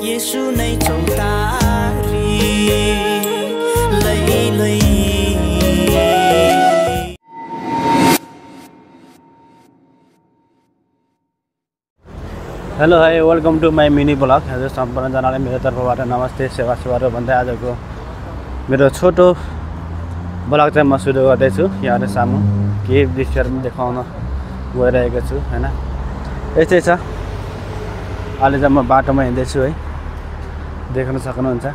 येशू नै चौतारी लै लै। Hello hi welcome to my mini blog. हजुर सम्पूर्णजनालाई मेरो तर्फबाट नमस्ते सेवा सेवाहरू भन्दै आजको मेरो छोटो ब्लग चाहिँ म सुरु गर्दैछु। यहाँहरू सामु केही दृश्यहरू पनि देखाउन गइरहेको छु हैन। यस्तै छ, अहिले चाहिँ म बाटोमा हिँड्दैछु है, देख्न सक्नुहुन्छ।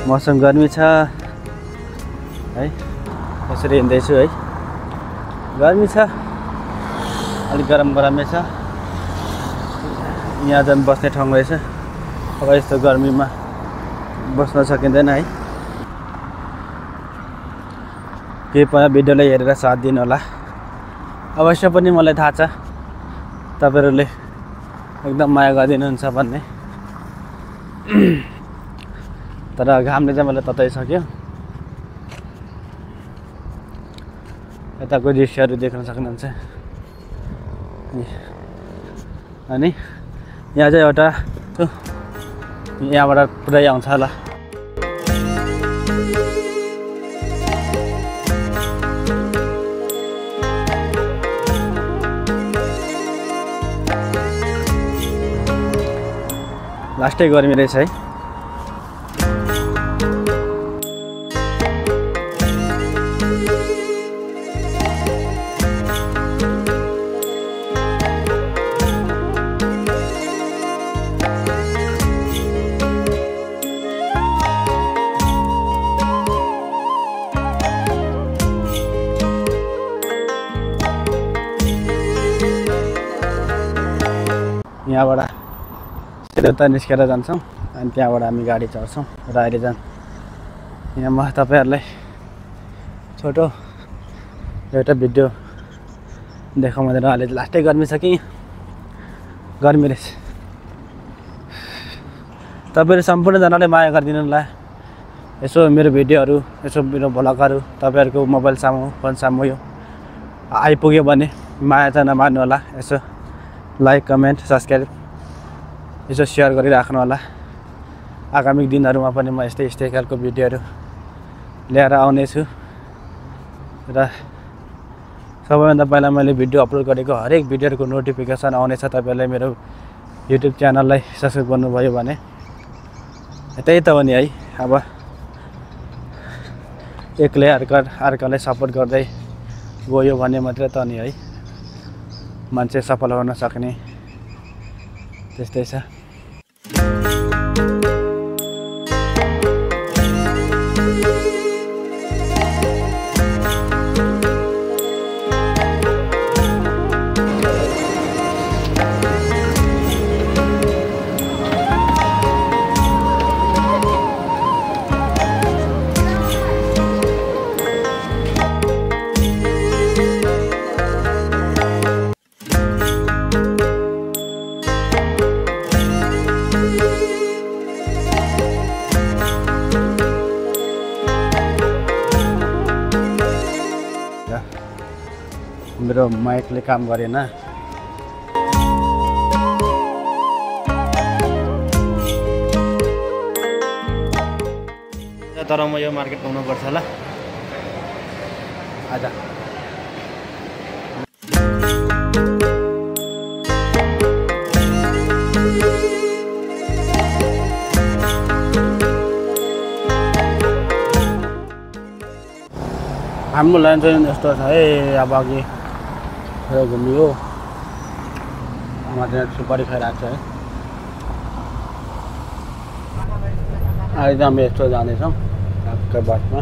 मौसम गर्मी छ है, यसरी हिँड्दैछु है। गर्मी छ, अलिक गरमै छ। यहाँ चाहिँ बस्ने ठाउँ रहेछ। अब यस्तो गर्मीमा बस्न सकिँदैन है। केही पनि भिडियोलाई हेरेर साथ दिनु होला। अवश्य पनि मलाई थाहा छ तपाईहरुले एकदम माया गरिदिनुहुन्छ भन्ने। तर घामले चाहिँ मलाई तताइसक्यो। यताको दृश्यहरू देख्न सक्नुहुन्छ। अनि यहाँ चाहिँ एउटा यहाँबाट पुरै आउँछ होला। लास्टै गर्मी रहेछ है। यहाँबाट सिधै निस्केर जान्छौँ अनि त्यहाँबाट हामी गाडी चढ्छौँ र अहिले यहाँ म तपाईहरुलाई छोटो एउटा भिडियो देखाउँ भनेर। अहिले लास्टै गर्मी छ कि गर्मी रहेछ। तपाईहरु सम्पूर्णजनाले माया गरिदिनु होला। यसो मेरो भिडियोहरू, यसो मेरो भ्लगहरू तपाईहरुको मोबाइल सामु, फोन सामु यो आइपुग्यो भने माया चाहिँ नमार्नु होला। यसो लाइक, कमेन्ट, सब्सक्राइब यसो सेयर गरिराख्नु होला। आगामी दिनहरुमा पनि म यस्तै खालको भिडियोहरू ल्याएर आउने छु र सबैभन्दा पहिला मैले भिडियो अपलोड गरेको हरेक भिडियोहरुको नोटिफिकेसन आउनेछ। तपाईहरुले मेरो युट्युब च्यानललाई सब्स्क्राइब गर्नुभयो भने त्यही त हो नि है। अब एकले अर्कालाई सपोर्ट गर्दै गयो भने मात्रै त नि है मान्छे सफल हुन सक्ने। त्यस्तै छ। मेरो माइकले काम गरेन। तर म यो मार्केट पाउनु पर्छ होला आज। हाम्रो लाइन चाहिँ यस्तो छ है। अब अघि घुमियो, माथि सुपारी खाइरहेको छ है। अहिले हामी यस्तो जाँदैछौँ बाटोमा।